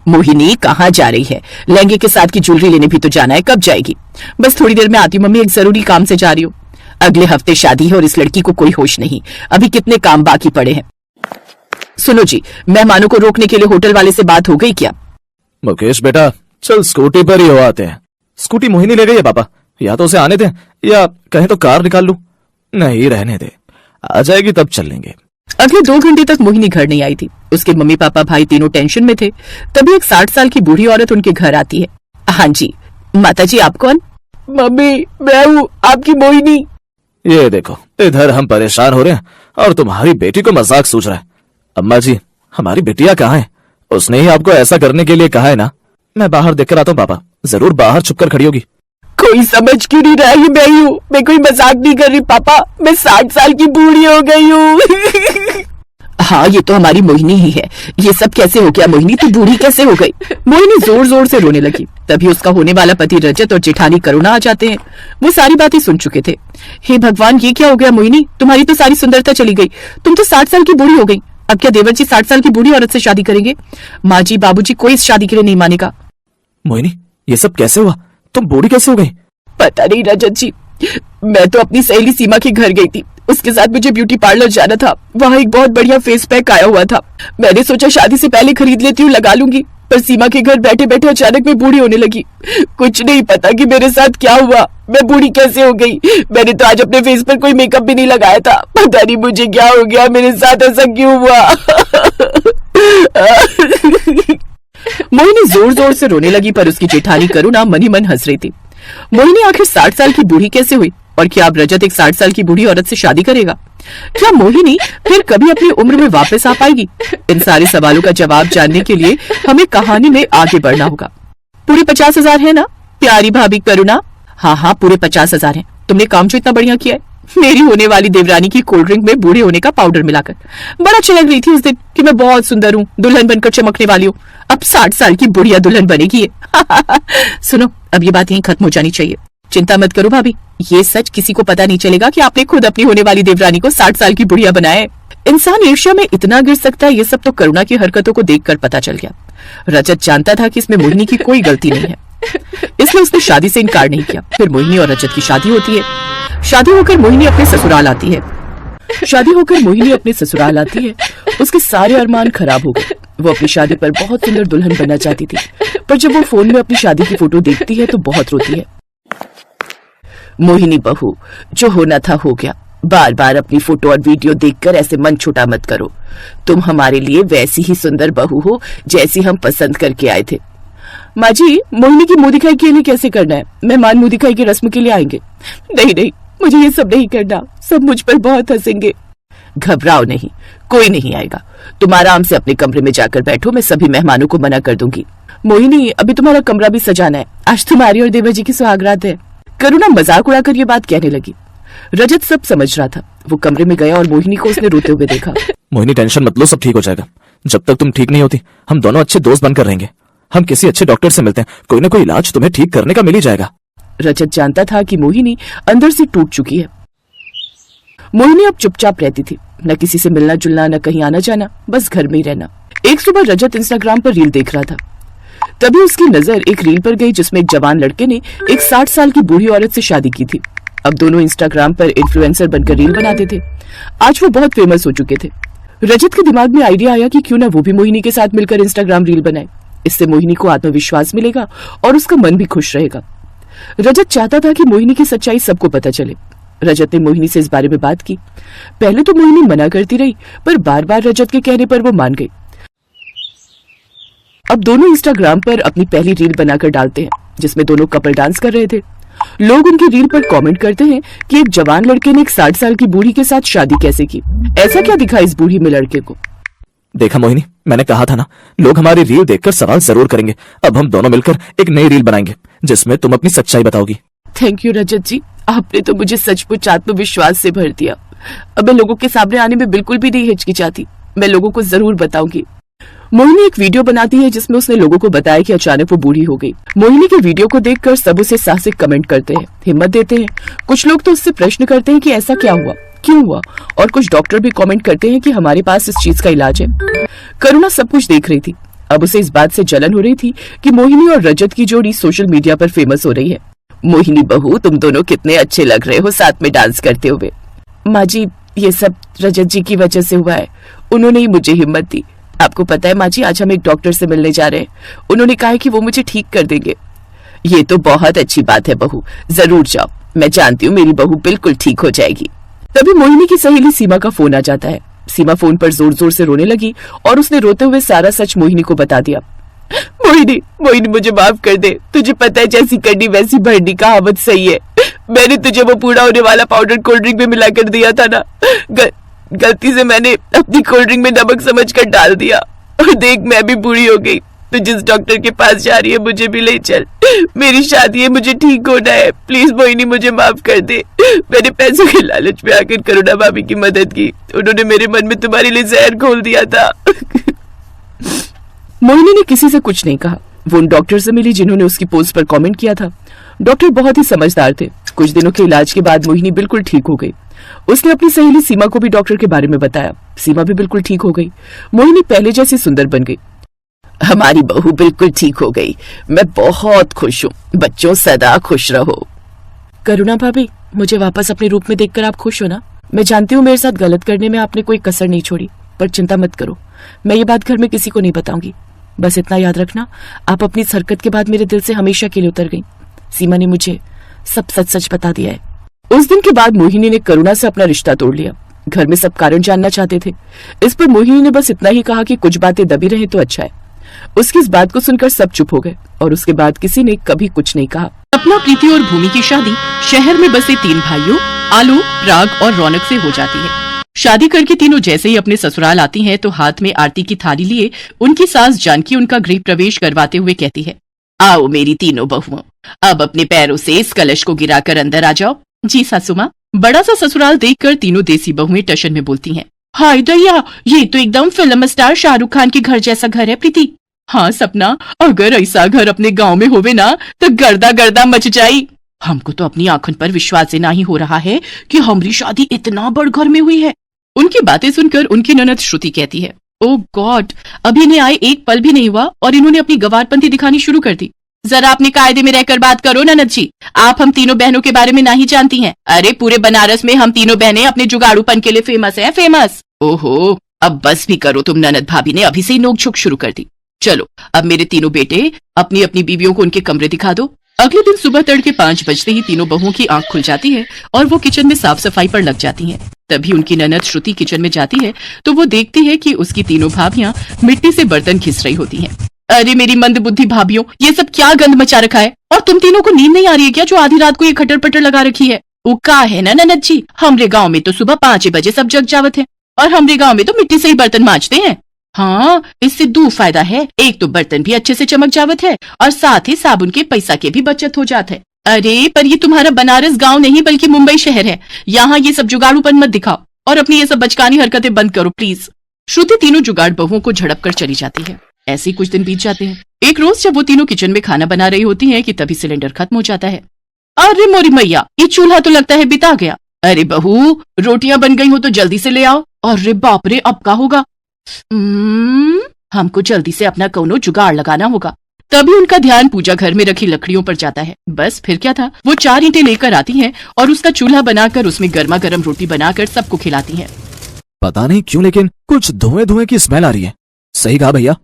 मोहिनी कहाँ जा रही है? लहंगे के साथ की ज्वेलरी लेने भी तो जाना है, कब जाएगी? बस थोड़ी देर में आती हूँ मम्मी, एक जरूरी काम से जा रही हूँ। अगले हफ्ते शादी है और इस लड़की को कोई होश नहीं, अभी कितने काम बाकी पड़े हैं। सुनो जी, मेहमानों को रोकने के लिए होटल वाले से बात हो गई क्या? मुकेश बेटा चल स्कूटी पर ही हो आते हैं। स्कूटी मोहिनी ले गई है पापा, या तो उसे आने दें या कहें तो कार निकाल लूं। नहीं रहने दे, आ जाएगी तब चल लेंगे। अगले 2 घंटे तक मोहिनी घर नहीं आई थी। उसके मम्मी पापा भाई तीनों टेंशन में थे। तभी एक 60 साल की बूढ़ी औरत उनके घर आती है। हाँ जी माता जी, आप कौन? मम्मी मैं हूँ आपकी मोहिनी। ये देखो इधर हम परेशान हो रहे हैं और तुम्हारी बेटी को मजाक सूझ रहा है। अम्मा जी हमारी बेटिया कहाँ है? उसने ही आपको ऐसा करने के लिए कहा है ना। मैं बाहर देखकर आता हूँ पापा, जरूर बाहर छुपकर खड़ी होगी। कोई समझ क्यों नहीं रहा है? मैं ही हूँ, मैं कोई मजाक नहीं कर रही पापा, मैं 60 साल की बूढ़ी हो गई हूँ। हाँ ये तो हमारी मोहिनी ही है। ये सब कैसे हो गया मोहिनी, तू बूढ़ी कैसे हो गई? मोहिनी जोर जोर से रोने लगी। तभी उसका होने वाला पति रजत और जेठानी करुणा आ जाते हैं। वो सारी बातें सुन चुके थे। हे भगवान, ये क्या हो गया मोहिनी? तुम्हारी तो सारी सुंदरता चली गई, तुम तो 60 साल की बूढ़ी हो गई। अब क्या देवर जी 60 साल की बूढ़ी औरत से शादी करेंगे? माँ जी बाबूजी कोई इस शादी के लिए नहीं मानेगा। मोहिनी ये सब कैसे हुआ? तुम बूढ़ी कैसे हो गई? पता नहीं रजत जी, मैं तो अपनी सहेली सीमा के घर गई थी। उसके साथ मुझे ब्यूटी पार्लर जाना था। वहाँ एक बहुत बढ़िया फेस पैक आया हुआ था। मैंने सोचा शादी से पहले खरीद लेती हूँ, लगा लूंगी। पर सीमा के घर बैठे बैठे अचानक मैं बूढ़ी होने लगी। कुछ नहीं पता कि मेरे साथ क्या हुआ, मैं बूढ़ी कैसे हो गई। मैंने तो आज अपने फेस पर कोई मेकअप भी नहीं लगाया था। पता नहीं मुझे क्या हो गया, मेरे साथ ऐसा क्यों हुआ। मोहिनी जोर जोर से रोने लगी, पर उसकी जेठानी करुणा मन ही मन हंस रही थी। मोहिनी आखिर 60 साल की बूढ़ी कैसे हुई? और क्या अब रजत एक 60 साल की बूढ़ी औरत से शादी करेगा? क्या मोहिनी फिर कभी अपनी उम्र में वापस आ पाएगी? इन सारे सवालों का जवाब जानने के लिए हमें कहानी में आगे बढ़ना होगा। पूरे 50,000 है ना प्यारी भाभी करुणा? हाँ हाँ पूरे 50,000 है। तुमने काम जो इतना बढ़िया किया है, मेरी होने वाली देवरानी की कोल्ड ड्रिंक में बूढ़े होने का पाउडर मिलाकर। बड़ा अच्छा लग रही थी उस दिन कि मैं बहुत सुंदर हूँ, दुल्हन बनकर चमकने वाली हूँ। अब 60 साल की बुढ़िया दुल्हन बनेगी ये। सुनो, अब ये बात यहीं खत्म हो जानी चाहिए। चिंता मत करो भाभी, ये सच किसी को पता नहीं चलेगा कि आपने खुद अपनी होने वाली देवरानी को 60 साल की बुढ़िया बनाया है। इंसान ईर्ष्या में इतना गिर सकता है, ये सब तो करुणा की हरकतों को देखकर पता चल गया। रजत जानता था कि इसमें मोहिनी की कोई गलती नहीं है, इसलिए उसने शादी से इनकार नहीं किया। फिर मोहिनी और रजत की शादी होती है। शादी होकर मोहिनी अपने ससुराल आती है। उसके सारे अरमान खराब हो गए। वो अपनी शादी पर बहुत सुंदर दुल्हन बनना चाहती थी, पर जब वो फोन में अपनी शादी की फोटो देखती है तो बहुत रोती है। मोहिनी बहू, जो होना था हो गया। बार बार अपनी फोटो और वीडियो देखकर ऐसे मन छोटा मत करो। तुम हमारे लिए वैसी ही सुंदर बहू हो जैसी हम पसंद करके आए थे। माँ जी, मोहिनी की मुंह दिखाई के लिए कैसे करना है? मेहमान मुंह दिखाई की रस्म के लिए आएंगे। नहीं नहीं, मुझे ये सब नहीं करना, सब मुझ पर बहुत हंसेंगे। घबराओ नहीं, कोई नहीं आएगा। तुम आराम से अपने कमरे में जाकर बैठो, मैं सभी मेहमानों को मना कर दूंगी। मोहिनी, अभी तुम्हारा कमरा भी सजाना है, आज तुम्हारी और देवर जी की सुहागरात है। करुणा मजाक उड़ाकर ये बात कहने लगी। रजत सब समझ रहा था। वो कमरे में गया और मोहिनी को उसने रोते हुए देखा। मोहिनी टेंशन मत लो, सब ठीक हो जाएगा। जब तक तुम ठीक नहीं होती हम दोनों अच्छे दोस्त बनकर रहेंगे। हम किसी अच्छे डॉक्टर से मिलते हैं, कोई ना कोई इलाज तुम्हें ठीक करने का मिल ही जाएगा। रजत जानता था कि मोहिनी अंदर से टूट चुकी है। मोहिनी अब चुपचाप रहती थी, न किसी से मिलना जुलना, न कहीं आना जाना, बस घर में ही रहना। एक सुबह रजत इंस्टाग्राम पर रील देख रहा था। तभी उसकी नजर एक रील पर गई जिसमें एक जवान लड़के ने एक 60 साल की बूढ़ी औरत से शादी की थी। अब दोनों इंस्टाग्राम पर इन्फ्लुएंसर बनकर रील बनाते थे। आज वो बहुत फेमस हो चुके थे। रजत के दिमाग में आइडिया आया कि क्यों ना वो भी मोहिनी के साथ मिलकर इंस्टाग्राम रील बनाए। इससे मोहिनी को आत्मविश्वास मिलेगा और उसका मन भी खुश रहेगा। रजत चाहता था कि मोहिनी की सच्चाई सबको पता चले। रजत ने मोहिनी से इस बारे में बात की। पहले तो मोहिनी मना करती रही, पर बार बार रजत के कहने पर वो मान गई। अब दोनों इंस्टाग्राम पर अपनी पहली रील बनाकर डालते हैं जिसमें दोनों कपल डांस कर रहे थे। लोग उनकी रील पर कमेंट करते हैं कि एक जवान लड़के ने एक 60 साल की बूढ़ी के साथ शादी कैसे की, ऐसा क्या दिखा इस बूढ़ी में लड़के को। देखा मोहिनी, मैंने कहा था ना, लोग हमारी रील देखकर सवाल जरूर करेंगे। अब हम दोनों मिलकर एक नई रील बनाएंगे जिसमें तुम अपनी सच्चाई बताओगी। थैंक यू रजत जी, आपने तो मुझे सचमुच आत्मविश्वास से भर दिया। अब मैं लोगों के सामने आने में बिल्कुल भी नहीं हिचकिचाती, मैं लोगों को जरूर बताऊंगी। मोहिनी एक वीडियो बनाती है जिसमें उसने लोगों को बताया कि अचानक वो बूढ़ी हो गई। मोहिनी के वीडियो को देखकर सब उसे साहसिक कमेंट करते हैं, हिम्मत देते हैं। कुछ लोग तो उससे प्रश्न करते हैं कि ऐसा क्या हुआ, क्यों हुआ, और कुछ डॉक्टर भी कमेंट करते हैं कि हमारे पास इस चीज का इलाज है। करुणा सब कुछ देख रही थी। अब उसे इस बात से जलन हो रही थी कि मोहिनी और रजत की जोड़ी सोशल मीडिया पर फेमस हो रही है। मोहिनी बहू, तुम दोनों कितने अच्छे लग रहे हो साथ में डांस करते हुए। माँ जी, ये सब रजत जी की वजह से हुआ है, उन्होंने ही मुझे हिम्मत दी। आपको पता है माँ जी, आज हम एक डॉक्टर से मिलने जा रहे हैं, उन्होंने कहा है कि वो मुझे ठीक कर देंगे। ये तो बहुत अच्छी बात है बहू, जरूर जाओ, मैं जानती हूँ मेरी बहू बिल्कुल ठीक हो जाएगी। तभी मोहिनी की सहेली सीमा का फोन आ जाता है। सीमा फोन पर जोर जोर से रोने लगी और उसने रोते हुए सारा सच मोहिनी को बता दिया। मोहिनी, मोहिनी मुझे माफ कर दे, तुझे पता है जैसी करनी वैसी भरनी, कहावत सही है। मैंने तुझे वो पूरा होने वाला पाउडर कोल्ड ड्रिंक में मिला कर दिया था ना, गलती से मैंने अपनी कोल्ड ड्रिंक में नमक समझकर डाल दिया, और देख मैं भी बूढ़ी हो गई। तो जिस डॉक्टर के पास जा रही है मुझे भी ले चल, मेरी शादी है, मुझे ठीक होना है, प्लीज मोहिनी मुझे माफ कर दे। मैंने पैसों के लालच में आकर करुणा भाभी की मदद की, उन्होंने मेरे मन में तुम्हारे लिए जहर घोल दिया था। मोहिनी ने किसी से कुछ नहीं कहा। वो उन डॉक्टर से मिली जिन्होंने उसकी पोस्ट पर कमेंट किया था। डॉक्टर बहुत ही समझदार थे। कुछ दिनों के इलाज के बाद मोहिनी बिल्कुल ठीक हो गई। उसने अपनी सहेली सीमा को भी डॉक्टर के बारे में बताया। सीमा भी बिल्कुल ठीक हो गई। मोहिनी पहले जैसी सुंदर बन गई। हमारी बहू बिल्कुल ठीक हो गई, मैं बहुत खुश हूँ। बच्चों सदा खुश रहो। करुणा भाभी, मुझे वापस अपने रूप में देखकर आप खुश हो ना? मैं जानती हूँ मेरे साथ गलत करने में आपने कोई कसर नहीं छोड़ी, पर चिंता मत करो, मैं ये बात घर में किसी को नहीं बताऊंगी। बस इतना याद रखना, आप अपनी इस हरकत के बाद मेरे दिल से हमेशा के लिए उतर गई। सीमा ने मुझे सब सच सच बता दिया है। उस दिन के बाद मोहिनी ने करुणा से अपना रिश्ता तोड़ लिया। घर में सब कारण जानना चाहते थे। इस पर मोहिनी ने बस इतना ही कहा कि कुछ बातें दबी रहे तो अच्छा है। उसकी इस बात को सुनकर सब चुप हो गए और उसके बाद किसी ने कभी कुछ नहीं कहा। सपना, प्रीति और भूमि की शादी शहर में बसे 3 भाइयों आलोक, प्राग और रौनक से हो जाती है। शादी करके तीनों जैसे ही अपने ससुराल आती हैं तो हाथ में आरती की थाली लिए उनकी सास जानकी उनका गृह प्रवेश करवाते हुए कहती है, आओ मेरी तीनों बहुओं, अब अपने पैरों से इस कलश को गिराकर अंदर आ जाओ। जी सासू माँ। बड़ा सा ससुराल देखकर तीनों देसी बहुएं टशन में बोलती हैं, हाय दैया, ये तो एकदम फिल्म स्टार शाहरुख खान के घर जैसा घर है प्रीति। हाँ सपना, अगर ऐसा घर अपने गांव में होवे ना तो गर्दा गर्दा मच जाई। हमको तो अपनी आंखों पर विश्वास ही नहीं हो रहा है कि हमारी शादी इतना बड़ घर में हुई है। उनकी बातें सुनकर उनकी ननद श्रुति कहती है, ओ गॉड, अभी इन्हें आए एक पल भी नहीं हुआ और इन्होंने अपनी गवारपंथी दिखानी शुरू कर दी। जरा अपने कायदे में रहकर बात करो ननद जी, आप हम तीनों बहनों के बारे में नहीं जानती हैं। अरे पूरे बनारस में हम तीनों बहनें अपने जुगाड़ूपन के लिए फेमस हैं, फेमस। ओहो, अब बस भी करो तुम, ननद भाभी ने अभी से ही नोक झोंक शुरू कर दी। चलो अब मेरे तीनों बेटे अपनी अपनी बीवियों को उनके कमरे दिखा दो। अगले दिन सुबह तड़के 5 बजते ही तीनों बहुओं की आंख खुल जाती है और वो किचन में साफ सफाई पर लग जाती हैं। तभी उनकी ननद श्रुति किचन में जाती है तो वो देखती है कि उसकी तीनों भाभियां मिट्टी से बर्तन घिस रही होती हैं। अरे मेरी मंद बुद्धि भाभियों, ये सब क्या गंद मचा रखा है? और तुम तीनों को नींद नहीं आ रही है क्या जो आधी रात को ये खटर पटर लगा रखी है? वो का है ना ननद जी, हमरे गाँव में तो सुबह 5 बजे सब जग जावत है और हमरे गाँव में तो मिट्टी से ही बर्तन मांजते हैं। हाँ, इससे 2 फायदा है, एक तो बर्तन भी अच्छे से चमक जावत है और साथ ही साबुन के पैसा के भी बचत हो जाता है। अरे पर ये तुम्हारा बनारस गांव नहीं बल्कि मुंबई शहर है, यहाँ ये सब जुगाड़ूपन मत दिखाओ और अपनी ये सब बचकानी हरकतें बंद करो प्लीज। श्रुति तीनों जुगाड़ बहुओं को झड़प कर चली जाती है। ऐसे ही कुछ दिन बीत जाते हैं। एक रोज जब वो तीनों किचन में खाना बना रही होती हैं कि तभी सिलेंडर खत्म हो जाता है। अरे मोरी मैया, ये चूल्हा तो लगता है बिता गया। अरे बहू, रोटियां बन गई हो तो जल्दी से ले आओ। अरे बाप रे, अब क्या होगा? हमको जल्दी से अपना कौनो जुगाड़ लगाना होगा। तभी उनका ध्यान पूजा घर में रखी लकड़ियों पर जाता है। बस फिर क्या था, वो 4 ईंटें लेकर आती हैं और उसका चूल्हा बनाकर उसमें गर्मा गर्म रोटी बनाकर सबको खिलाती हैं। पता नहीं क्यों लेकिन कुछ धुएं धुएं की स्मेल आ रही है। सही कहा भैया।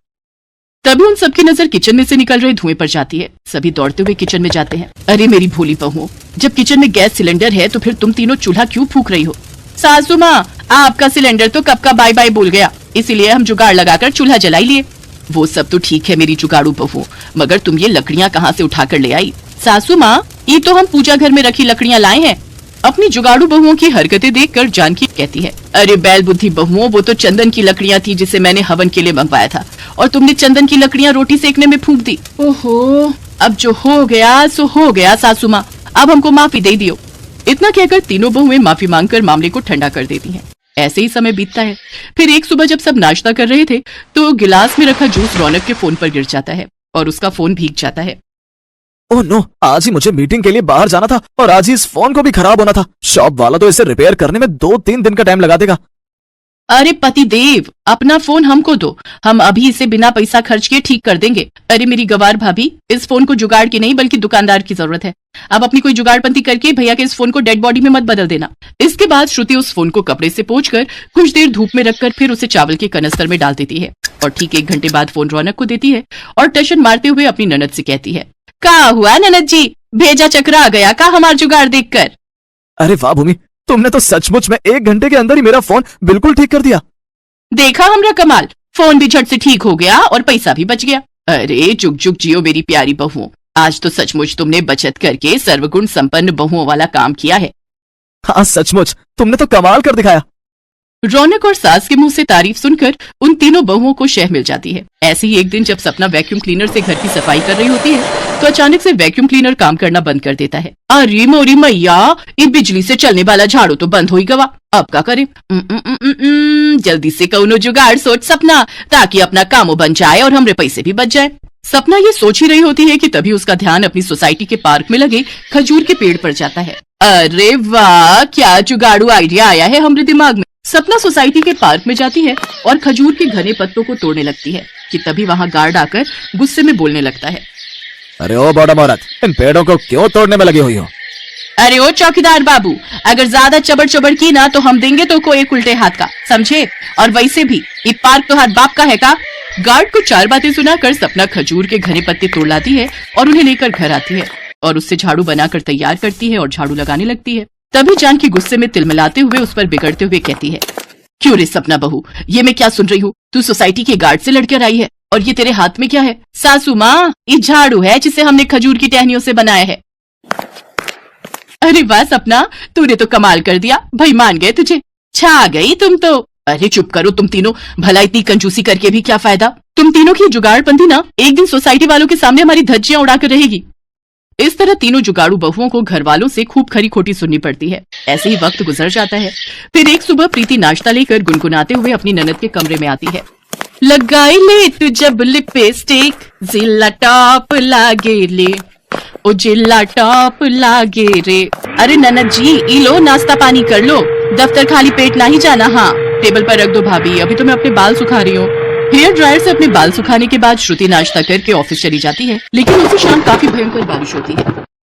तभी उन सबकी नजर किचन में से निकल रहे धुएं पर जाती है। सभी दौड़ते हुए किचन में जाते हैं। अरे मेरी भोली बहू, जब किचन में गैस सिलेंडर है तो फिर तुम तीनों चूल्हा क्यों फूंक रही हो? सासू माँ, आपका सिलेंडर तो कब का बाय बाय बोल गया, इसीलिए हम जुगाड़ लगाकर चूल्हा जलाई लिए। वो सब तो ठीक है मेरी जुगाड़ू बहू, मगर तुम ये लकड़ियाँ कहाँ से उठाकर ले आई? सासू माँ, ये तो हम पूजा घर में रखी लकड़ियाँ लाए हैं। अपनी जुगाड़ू बहुओं की हरकतें देखकर जानकी कहती है, अरे बैल बुद्धि बहुओं, वो तो चंदन की लकड़ियाँ थी जिसे मैंने हवन के लिए मंगवाया था और तुमने चंदन की लकड़ियाँ रोटी सेकने में फूंक दी। ओहो, अब जो हो गया सो हो गया सासू माँ, अब हमको माफी दे दियो। इतना कहकर तीनों बहुएं माफी मांगकर मामले को ठंडा कर देती हैं। ऐसे ही समय बीतता है। फिर एक सुबह जब सब नाश्ता कर रहे थे तो गिलास में रखा जूस रौनक के फोन पर गिर जाता है और उसका फोन भीग जाता है। ओह नो, आज ही मुझे मीटिंग के लिए बाहर जाना था और आज ही इस फोन को भी खराब होना था। शॉप वाला तो इसे रिपेयर करने में 2-3 दिन का टाइम लगा देगा। अरे पति देव, अपना फोन हमको दो, हम अभी इसे बिना पैसा खर्च किए ठीक कर देंगे। अरे मेरी गवार भाभी, इस फोन को जुगाड़ की नहीं बल्कि दुकानदार की जरूरत है। अब अपनी कोई जुगाड़पंती करके भैया के इस फोन को डेड बॉडी में मत बदल देना। इसके बाद श्रुति उस फोन को कपड़े से पोंछकर कुछ देर धूप में रखकर फिर उसे चावल के कनस्तर में डाल देती है और ठीक 1 घंटे बाद फोन रौनक को देती है और टशन मारते हुए अपनी ननद से कहती है, क्या हुआ ननद जी, भेजा चक्रा आ गया का हमार जुगाड़ देखकर? अरे वाह भूमि, तुमने तो सचमुच में 1 घंटे के अंदर ही मेरा फोन बिल्कुल ठीक कर दिया। देखा हमरा कमाल, फोन भी झट से ठीक हो गया और पैसा भी बच गया। अरे जुग जुग जियो मेरी प्यारी बहुओं, आज तो सचमुच तुमने बचत करके सर्वगुण संपन्न बहुओं वाला काम किया है। हाँ सचमुच, तुमने तो कमाल कर दिखाया। रौनक और सास के मुंह से तारीफ सुनकर उन तीनों बहुओं को शह मिल जाती है। ऐसे ही एक दिन जब सपना वैक्यूम क्लीनर से घर की सफाई कर रही होती है तो अचानक से वैक्यूम क्लीनर काम करना बंद कर देता है। अरे मोरी मैया, ये बिजली से चलने वाला झाड़ू तो बंद हो ही गवा, अब क्या करें? जल्दी से कौनो जुगाड़ सोच सपना, ताकि अपना कामो बन जाए और हमरे पैसे भी बच जाए। सपना ये सोच ही रही होती है कि तभी उसका ध्यान अपनी सोसाइटी के पार्क में लगे खजूर के पेड़ पर जाता है। अरे वाह, क्या जुगाड़ू आइडिया आया है हमरे दिमाग में। सपना सोसाइटी के पार्क में जाती है और खजूर के घने पत्तों को तोड़ने लगती है कि तभी वहाँ गार्ड आकर गुस्से में बोलने लगता है, अरे ओ बॉडम औरत, इन पेड़ों को क्यों तोड़ने में लगी हुई हो? अरे ओ चौकीदार बाबू, अगर ज्यादा चबड़ चबड़ की ना तो हम देंगे तो को एक उल्टे हाथ का, समझे? और वैसे भी ये पार्क तो हाथ बाप का है का? गार्ड को 4 बातें सुनाकर सपना खजूर के घने पत्ते तोड़ लाती है और उन्हें लेकर घर आती है और उससे झाड़ू बनाकर तैयार करती है और झाड़ू लगाने लगती है। तभी जानकी गुस्से में तिलमिलाते हुए उस पर बिगड़ते हुए कहती है, क्यों रे सपना बहू, ये मैं क्या सुन रही हूँ? तू सोसाइटी के गार्ड से लड़कर आई है और ये तेरे हाथ में क्या है? सासू माँ, ये झाड़ू है जिसे हमने खजूर की टहनियों से बनाया है। अरे वाह सपना, तूने तो कमाल कर दिया, भाई मान गए तुझे, छा गई तुम तो। अरे चुप करो तुम तीनों, भला इतनी कंजूसी करके भी क्या फायदा? तुम तीनों की जुगाड़बंदी ना एक दिन सोसाइटी वालों के सामने हमारी धज्जियां उड़ाकर रहेगी। इस तरह तीनों जुगाड़ू बहुओं को घर वालों से खूब खरी खोटी सुननी पड़ती है। ऐसे ही वक्त गुजर जाता है। फिर एक सुबह प्रीति नाश्ता लेकर गुनगुनाते हुए अपनी ननद के कमरे में आती है। लगाई ले तू जब लिपस्टिक, जिला टॉप लागे ले, ओ जिला टॉप लागे रे। अरे ननद जी, ई लो नाश्ता पानी कर लो, दफ्तर खाली पेट नहीं जाना। हाँ टेबल पर रख दो भाभी, अभी तो मैं अपने बाल सुखा रही हूँ। हेयर ड्रायर से अपने बाल सुखाने के बाद श्रुति नाश्ता करके ऑफिस चली जाती है, लेकिन उसी शाम काफी भयंकर बारिश होती है।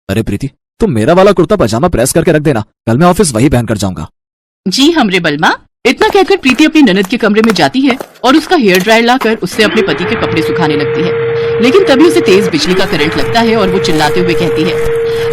अरे प्रीति, तुम मेरा वाला कुर्ता पजामा प्रेस करके रख देना, कल मैं ऑफिस वही पहन कर जाऊंगा। जी हमरे बलमा। इतना कहकर प्रीति अपनी ननद के कमरे में जाती है और उसका हेयर ड्रायर लाकर उससे अपने पति के कपड़े सुखाने लगती है, लेकिन तभी उसे तेज बिजली का करंट लगता है और वो चिल्लाते हुए कहती है,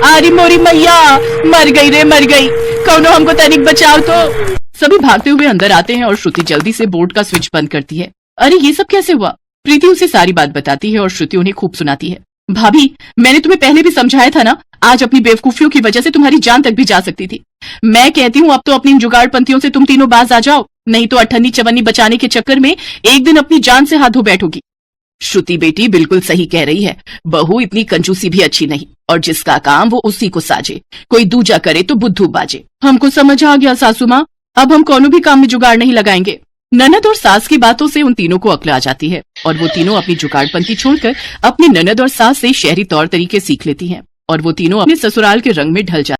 अरे मोरी मैया, मर गई रे मर गई, कौनो हमको तनिक बचाओ तो। सभी भागते हुए अंदर आते हैं और श्रुति जल्दी से बोर्ड का स्विच बंद करती है। अरे ये सब कैसे हुआ? प्रीति उसे सारी बात बताती है और श्रुति उन्हें खूब सुनाती है। भाभी, मैंने तुम्हें पहले भी समझाया था ना, आज अपनी बेवकूफियों की वजह से तुम्हारी जान तक भी जा सकती थी। मैं कहती हूँ अब तो अपनी जुगाड़पंथियों से तुम तीनों बाज आ जाओ, नहीं तो अठन्नी चवन्नी बचाने के चक्कर में एक दिन अपनी जान से हाथ धो बैठोगी। श्रुति बेटी बिल्कुल सही कह रही है, बहू इतनी कंजूसी भी अच्छी नहीं, और जिसका काम वो उसी को साजे, कोई दूजा करे तो बुद्धू बाजे। हमको समझ आ गया सासू माँ, अब हम कोनो भी काम में जुगाड़ नहीं लगाएंगे। ननद और सास की बातों से उन तीनों को अक्ल आ जाती है और वो तीनों अपनी जुगाड़पंथी छोड़कर अपनी ननद और सास से शहरी तौर तरीके सीख लेती हैं और वो तीनों अपने ससुराल के रंग में ढल जाती हैं।